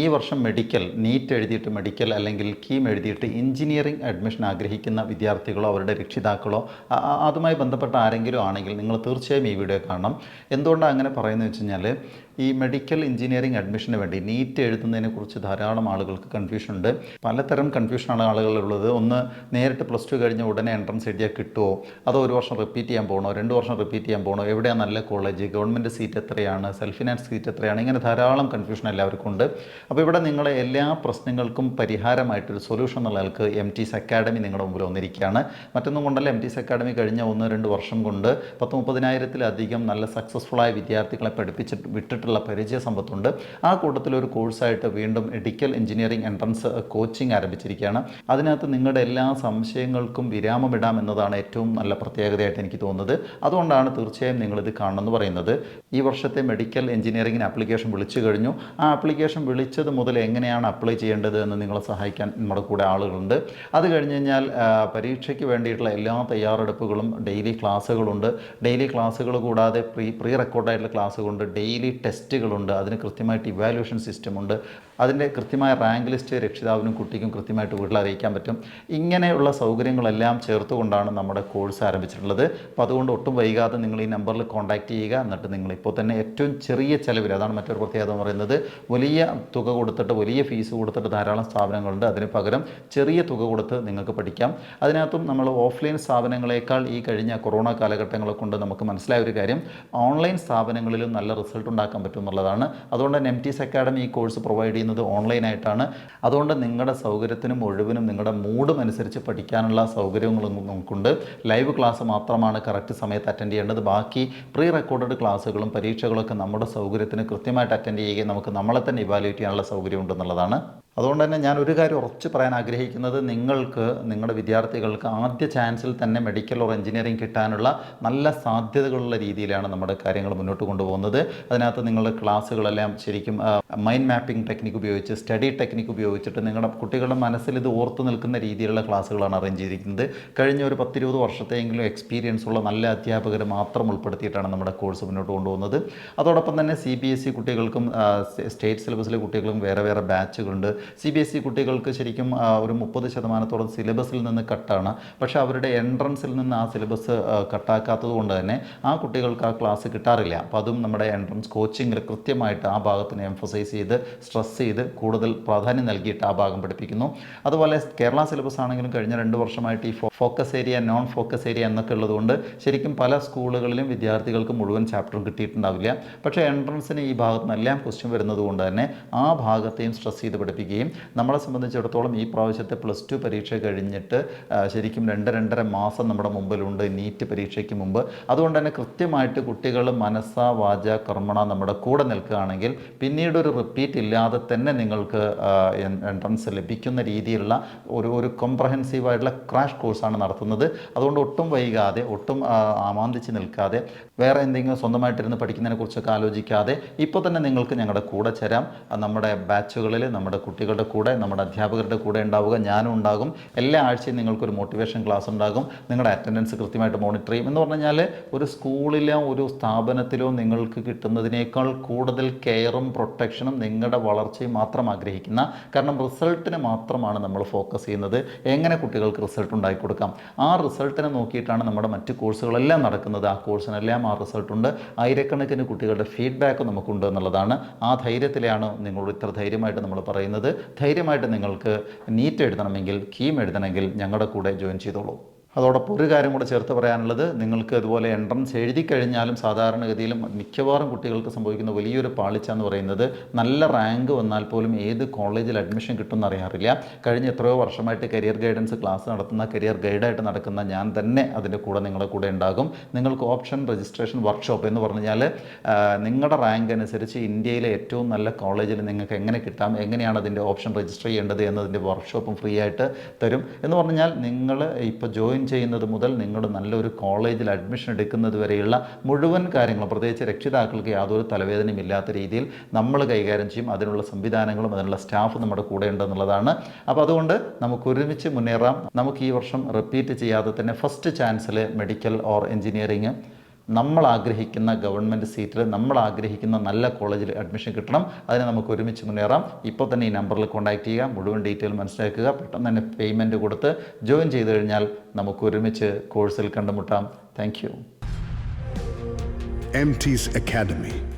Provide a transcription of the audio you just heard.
ഈ വർഷം medical NEET എഴുതിയിട്ട് മെഡിക്കൽ അല്ലെങ്കിൽ കീം എഴുതിയിട്ട് എഞ്ചിനീയറിംഗ് അഡ്മിഷൻ ആഗ്രഹിക്കുന്ന വിദ്യാർത്ഥികളോ അവരുടെ രക്ഷിതാക്കളോ അതുമായി ബന്ധപ്പെട്ട ആരെങ്കിലും ആണെങ്കിൽ നിങ്ങൾ തീർച്ചയായും ഈ വീഡിയോ കാണണം. എന്തുകൊണ്ടാണ് അങ്ങനെ പറയുന്നത് വെച്ച് കഴിഞ്ഞാൽ ഈ മെഡിക്കൽ എഞ്ചിനീയറിംഗ് അഡ്മിഷന് വേണ്ടി നീറ്റ് എഴുതുന്നതിനെക്കുറിച്ച് ധാരാളം ആളുകൾക്ക് കൺഫ്യൂഷൻ ഉണ്ട്. പലതരം കൺഫ്യൂഷനാണ് ആളുകളുള്ളത്. ഒന്ന്, നേരിട്ട് +2 കഴിഞ്ഞ ഉടനെ എൻട്രൻസ് എഴുതിയാൽ കിട്ടുമോ, അതോ ഒരു വർഷം റിപ്പീറ്റ് ചെയ്യാൻ പോകണോ, 2 വർഷം റിപ്പീറ്റ് ചെയ്യാൻ പോകണോ, എവിടെയാണ് നല്ല കോളേജ്, ഗവൺമെൻറ് സീറ്റ് എത്രയാണ്, സെൽഫ് ഫിനാൻസ് സീറ്റ് എത്രയാണ്, ഇങ്ങനെ ധാരാളം കൺഫ്യൂഷൻ എല്ലാവർക്കും ഉണ്ട്. അപ്പോൾ ഇവിടെ നിങ്ങളെ എല്ലാ പ്രശ്നങ്ങൾക്കും പരിഹാരമായിട്ടൊരു സൊല്യൂഷൻ എന്നുള്ള ആൾക്ക് എംറ്റീസ് അക്കാഡമി നിങ്ങളുടെ മുമ്പിൽ വന്നിരിക്കുകയാണ്. മറ്റൊന്നും കൊണ്ടല്ല, എംറ്റീസ് അക്കാഡമി കഴിഞ്ഞ 1-2 വർഷം കൊണ്ട് 10-30,000-ലധികം നല്ല സക്സസ്ഫുള്ളായ വിദ്യാർത്ഥികളെ പഠിപ്പിച്ചിട്ട് വിട്ടിട്ടുള്ള പരിചയ സമ്പത്തുണ്ട്. ആ കൂട്ടത്തിലൊരു കോഴ്സായിട്ട് വീണ്ടും മെഡിക്കൽ എഞ്ചിനീയറിംഗ് എൻട്രൻസ് കോച്ചിങ് ആരംഭിച്ചിരിക്കുകയാണ്. അതിനകത്ത് നിങ്ങളുടെ എല്ലാ സംശയങ്ങൾക്കും വിരാമമിടാം എന്നതാണ് ഏറ്റവും നല്ല പ്രത്യേകതയായിട്ട് എനിക്ക് തോന്നുന്നത്. അതുകൊണ്ടാണ് തീർച്ചയായും നിങ്ങളിത് കാണണമെന്ന് പറയുന്നത്. ഈ വർഷത്തെ മെഡിക്കൽ എഞ്ചിനീയറിംഗിന് ആപ്ലിക്കേഷൻ വിളിച്ചു കഴിഞ്ഞു. ആ ആപ്ലിക്കേഷൻ വിളിച്ചത് മുതൽ എങ്ങനെയാണ് അപ്ലൈ ചെയ്യേണ്ടത് എന്ന് നിങ്ങളെ സഹായിക്കാൻ നമ്മുടെ കൂടെ ആളുകളുണ്ട്. അത് കഴിഞ്ഞ് കഴിഞ്ഞാൽ പരീക്ഷയ്ക്ക് വേണ്ടിയിട്ടുള്ള എല്ലാ തയ്യാറെടുപ്പുകളും, ഡെയിലി ക്ലാസ്സുകളുണ്ട്. ഡെയിലി ക്ലാസ്സുകൾ കൂടാതെ പ്രീ റെക്കോർഡായിട്ടുള്ള ക്ലാസ്സുകളുണ്ട്, ഡെയിലി ടെസ്റ്റുകളുണ്ട്, അതിന് കൃത്യമായിട്ട് ഇവാലുവേഷൻ സിസ്റ്റമുണ്ട്. അതിൻ്റെ കൃത്യമായ റാങ്ക് ലിസ്റ്റ് രക്ഷിതാവിനും കുട്ടിക്കും കൃത്യമായിട്ട് വീട്ടിൽ അറിയിക്കാൻ പറ്റും. ഇങ്ങനെയുള്ള സൗകര്യങ്ങളെല്ലാം ചേർത്തുകൊണ്ടാണ് നമ്മുടെ കോഴ്സ് ആരംഭിച്ചിട്ടുള്ളത്. അപ്പോൾ അതുകൊണ്ട് ഒട്ടും വൈകാതെ നിങ്ങൾ ഈ നമ്പറിൽ കോൺടാക്റ്റ് ചെയ്യുക. എന്നിട്ട് നിങ്ങൾ ഇപ്പോൾ തന്നെ ഏറ്റവും ചെറിയ ചിലവിൽ, അതാണ് മറ്റൊരു പ്രത്യേകത എന്ന് പറയുന്നത്, വലിയ തുക കൊടുത്തിട്ട് വലിയ ഫീസ് കൊടുത്തിട്ട് ധാരാളം സ്ഥാപനങ്ങളുണ്ട്. അതിന് പകരം ചെറിയ തുക കൊടുത്ത് നിങ്ങൾക്ക് പഠിക്കാം. അതിനകത്തും നമ്മൾ ഓഫ്ലൈൻ സ്ഥാപനങ്ങളെക്കാൾ ഈ കഴിഞ്ഞ കൊറോണ കാലഘട്ടങ്ങളെ കൊണ്ട് നമുക്ക് മനസ്സിലായ ഒരു കാര്യം, ഓൺലൈൻ സ്ഥാപനങ്ങളിലും നല്ല റിസൾട്ട് ഉണ്ടാക്കാൻ പറ്റും എന്നുള്ളതാണ്. അതുകൊണ്ട് തന്നെ എംറ്റീസ് അക്കാഡമി ഈ കോഴ്സ് പ്രൊവൈഡ് ചെയ്യുന്നത് ഓൺലൈനായിട്ടാണ്. അതുകൊണ്ട് നിങ്ങളുടെ സൗകര്യത്തിനും ഒഴിവിനും നിങ്ങളുടെ മൂഡും അനുസരിച്ച് പഠിക്കാനുള്ള സൗകര്യങ്ങളും നമുക്കുണ്ട്. ലൈവ് ക്ലാസ് മാത്രമാണ് കറക്റ്റ് സമയത്ത് അറ്റൻഡ് ചെയ്യേണ്ടത്. ബാക്കി പ്രീ റെക്കോർഡഡ് ക്ലാസ്സുകളും പരീക്ഷകളൊക്കെ നമ്മുടെ സൗകര്യത്തിന് കൃത്യമായിട്ട് അറ്റൻഡ് ചെയ്യുകയും നമുക്ക് നമ്മളെ തന്നെ ഇവാലുവേറ്റ് ചെയ്യാനുള്ള സൗകര്യം ഉണ്ടെന്നുള്ളതാണ്. അതുകൊണ്ട് തന്നെ ഞാൻ ഒരു കാര്യം ഉറച്ച് പറയാൻ ആഗ്രഹിക്കുന്നത്, നിങ്ങൾക്ക് നിങ്ങളുടെ വിദ്യാർത്ഥികൾക്ക് ആദ്യ ചാൻസിൽ തന്നെ മെഡിക്കൽ ഓർ എഞ്ചിനീയറിംഗ് കിട്ടാനുള്ള നല്ല സാധ്യതകളുള്ള രീതിയിലാണ് നമ്മുടെ കാര്യങ്ങൾ മുന്നോട്ട് കൊണ്ടുപോകുന്നത്. അതിനകത്ത് നിങ്ങളുടെ ക്ലാസ്സുകളെല്ലാം ശരിക്കും മൈൻഡ് മാപ്പിംഗ് ടെക്നിക്ക് ഉപയോഗിച്ച്, സ്റ്റഡി ടെക്നിക്ക് ഉപയോഗിച്ചിട്ട് നിങ്ങളുടെ കുട്ടികളുടെ മനസ്സിൽ ഇത് ഓർത്ത് നിൽക്കുന്ന രീതിയിലുള്ള ക്ലാസ്സുകളാണ് അറേഞ്ച് ചെയ്തിരിക്കുന്നത്. കഴിഞ്ഞ ഒരു 10-20 വർഷത്തെയെങ്കിലും എക്സ്പീരിയൻസ് ഉള്ള നല്ല അധ്യാപകർ മാത്രം ഉൾപ്പെടുത്തിയിട്ടാണ് നമ്മുടെ കോഴ്സ് മുന്നോട്ട് കൊണ്ടുപോകുന്നത്. അതോടൊപ്പം തന്നെ CBSE കുട്ടികൾക്കും സ്റ്റേറ്റ് സിലബസിലെ കുട്ടികൾക്കും വേറെ വേറെ ബാച്ചുകളുണ്ട്. CBSE കുട്ടികൾക്ക് ശരിക്കും ഒരു 30% സിലബസിൽ നിന്ന് കട്ടാണ്. പക്ഷേ അവരുടെ എൻട്രൻസിൽ നിന്ന് ആ സിലബസ് കട്ടാക്കാത്തത് കൊണ്ട് തന്നെ ആ കുട്ടികൾക്ക് ആ ക്ലാസ് കിട്ടാറില്ല. അപ്പോൾ അതും നമ്മുടെ എൻട്രൻസ് കോച്ചിങ്ങിൽ കൃത്യമായിട്ട് ആ ഭാഗത്തിന് എംഫസൈസ് ചെയ്ത്, സ്ട്രെസ് ചെയ്ത്, കൂടുതൽ പ്രാധാന്യം നൽകിയിട്ട് ആ ഭാഗം പഠിപ്പിക്കുന്നു. അതുപോലെ കേരള സിലബസ് ആണെങ്കിലും കഴിഞ്ഞ 2 വർഷമായിട്ട് ഈ focus area, non focus area എന്നൊക്കെ ഉള്ളതുകൊണ്ട് ശരിക്കും പല സ്കൂളുകളിലും വിദ്യാർത്ഥികൾക്ക് മുഴുവൻ ചാപ്റ്ററും കിട്ടിയിട്ടുണ്ടാവില്ല. പക്ഷേ എൻട്രൻസിന് ഈ ഭാഗത്ത് നിന്നെല്ലാം ക്വസ്റ്റ്യൻ വരുന്നത് കൊണ്ട് തന്നെ ആ ഭാഗത്തെയും സ്ട്രെസ് ചെയ്ത് പഠിപ്പിക്കുകയും, നമ്മളെ സംബന്ധിച്ചിടത്തോളം ഈ പ്രാവശ്യത്തെ +2 പരീക്ഷ കഴിഞ്ഞിട്ട് ശരിക്കും 2-2.5 മാസം നമ്മുടെ മുമ്പിലുണ്ട് നീറ്റ് പരീക്ഷയ്ക്ക് മുമ്പ്. അതുകൊണ്ട് തന്നെ കൃത്യമായിട്ട് കുട്ടികൾ മനസ്സാ വാച കർമ്മണ നമ്മുടെ കൂടെ നിൽക്കുകയാണെങ്കിൽ പിന്നീട് ഒരു റിപ്പീറ്റ് ഇല്ലാതെ തന്നെ നിങ്ങൾക്ക് എൻട്രൻസ് ലഭിക്കുന്ന രീതിയിലുള്ള ഒരു കോംപ്രഹെൻസീവായിട്ടുള്ള ക്രാഷ് കോഴ്സാണ് നടത്തുന്നത്. അതുകൊണ്ട് ഒട്ടും വൈകാതെ, ഒട്ടും ആമാന്തിച്ച് നിൽക്കാതെ, വേറെ എന്തെങ്കിലും സ്വന്തമായിട്ടിരുന്ന് പഠിക്കുന്നതിനെക്കുറിച്ചൊക്കെ ആലോചിക്കാതെ ഇപ്പോൾ തന്നെ നിങ്ങൾക്ക് ഞങ്ങളുടെ കൂടെ ചേരാം. നമ്മുടെ ബാച്ചുകളിൽ നമ്മുടെ കുട്ടികളുടെ കൂടെ, നമ്മുടെ അധ്യാപകരുടെ കൂടെ ഉണ്ടാവുക. ഞാനും ഉണ്ടാകും. എല്ലാ ആഴ്ചയും നിങ്ങൾക്കൊരു മോട്ടിവേഷൻ ക്ലാസ് ഉണ്ടാകും. നിങ്ങളുടെ അറ്റൻഡൻസ് കൃത്യമായിട്ട് മോണിറ്റർ ചെയ്യും. എന്ന് പറഞ്ഞാൽ ഒരു സ്കൂളിലോ ഒരു സ്ഥാപനത്തിലോ നിങ്ങൾക്ക് കിട്ടുന്നതിനേക്കാൾ കൂടുതൽ കെയറും പ്രൊട്ടക്ഷനും നിങ്ങളുടെ വളർച്ചയും മാത്രം ആഗ്രഹിക്കുന്ന, കാരണം റിസൾട്ടിന് മാത്രമാണ് നമ്മൾ ഫോക്കസ് ചെയ്യുന്നത്. എങ്ങനെ കുട്ടികൾക്ക് റിസൾട്ട് ഉണ്ടാക്കി കൊടുക്കാം, ആ റിസൾട്ടിനെ നോക്കിയിട്ടാണ് നമ്മുടെ മറ്റ് കോഴ്സുകളെല്ലാം നടക്കുന്നത്. ആ കോഴ്സിനെല്ലാം ആ റിസൾട്ടുണ്ട്. ആയിരക്കണക്കിന് കുട്ടികളുടെ ഫീഡ്ബാക്ക് നമുക്കുണ്ട് എന്നുള്ളതാണ്. ആ ധൈര്യത്തിലാണ് നിങ്ങളോട് ഇത്ര ധൈര്യമായിട്ട് നമ്മൾ പറയുന്നത്. ധൈര്യമായിട്ട് നിങ്ങൾക്ക് നീറ്റ് എഴുതണമെങ്കിൽ, കീം എഴുതണമെങ്കിൽ ഞങ്ങളുടെ കൂടെ ജോയിൻ ചെയ്തോളൂ. അതോടൊപ്പം ഒരു കാര്യം കൂടെ ചേർത്ത് പറയാനുള്ളത്, നിങ്ങൾക്ക് അതുപോലെ എൻട്രൻസ് എഴുതി കഴിഞ്ഞാലും സാധാരണഗതിയിലും മിക്കവാറും കുട്ടികൾക്ക് സംഭവിക്കുന്ന വലിയൊരു പാളിച്ച എന്ന് പറയുന്നത്, നല്ല റാങ്ക് വന്നാൽ പോലും ഏത് കോളേജിൽ അഡ്മിഷൻ കിട്ടുമെന്ന് അറിയാറില്ല. കഴിഞ്ഞ എത്രയോ വർഷമായിട്ട് കരിയർ ഗൈഡൻസ് ക്ലാസ് നടത്തുന്ന, കരിയർ ഗൈഡായിട്ട് നടക്കുന്ന ഞാൻ തന്നെ അതിൻ്റെ കൂടെ നിങ്ങളുടെ കൂടെ ഉണ്ടാകും. നിങ്ങൾക്ക് ഓപ്ഷൻ രജിസ്ട്രേഷൻ വർക്ക്ഷോപ്പ് എന്ന് പറഞ്ഞാൽ നിങ്ങളുടെ റാങ്ക് അനുസരിച്ച് ഇന്ത്യയിലെ ഏറ്റവും നല്ല കോളേജിൽ നിങ്ങൾക്ക് എങ്ങനെ കിട്ടാം, എങ്ങനെയാണ് അതിൻ്റെ ഓപ്ഷൻ രജിസ്റ്റർ ചെയ്യേണ്ടത് എന്നതിൻ്റെ വർക്ക്ഷോപ്പും ഫ്രീ ആയിട്ട് തരും. എന്ന് പറഞ്ഞാൽ നിങ്ങൾ ഇപ്പോൾ ജോയിൻ ചെയ്യുന്നത് മുതൽ നിങ്ങൾ നല്ലൊരു കോളേജിൽ അഡ്മിഷൻ എടുക്കുന്നത് വരെയുള്ള മുഴുവൻ കാര്യങ്ങളും, പ്രത്യേകിച്ച് രക്ഷിതാക്കൾക്ക് യാതൊരു തലവേദനയും ഇല്ലാത്ത രീതിയിൽ നമ്മൾ കൈകാര്യം ചെയ്യും. അതിനുള്ള സംവിധാനങ്ങളും അതിനുള്ള സ്റ്റാഫ് നമ്മുടെ കൂടെ ഉണ്ടെന്നുള്ളതാണ്. അപ്പോൾ അതുകൊണ്ട് നമുക്ക് ഒരുമിച്ച് മുന്നേറാം. നമുക്ക് ഈ വർഷം റിപ്പീറ്റ് ചെയ്യാതെ തന്നെ ഫസ്റ്റ് ചാൻസിൽ മെഡിക്കൽ ഓർ എഞ്ചിനീയറിംഗ് നമ്മൾ ആഗ്രഹിക്കുന്ന ഗവൺമെൻറ് സീറ്റിൽ നമ്മൾ ആഗ്രഹിക്കുന്ന നല്ല കോളേജിൽ അഡ്മിഷൻ കിട്ടണം. അതിന് നമുക്ക് ഒരുമിച്ച് മുന്നേറാം. ഇപ്പോൾ തന്നെ ഈ നമ്പറിൽ കോൺടാക്ട് ചെയ്യുക, മുഴുവൻ ഡീറ്റെയിൽ മനസ്സിലാക്കുക, പെട്ടെന്ന് തന്നെ പേയ്മെൻറ്റ് കൊടുത്ത് ജോയിൻ ചെയ്ത് കഴിഞ്ഞാൽ നമുക്ക് ഒരുമിച്ച് കോഴ്സിൽ കണ്ടുമുട്ടാം. Thank you. EMTEES Academy.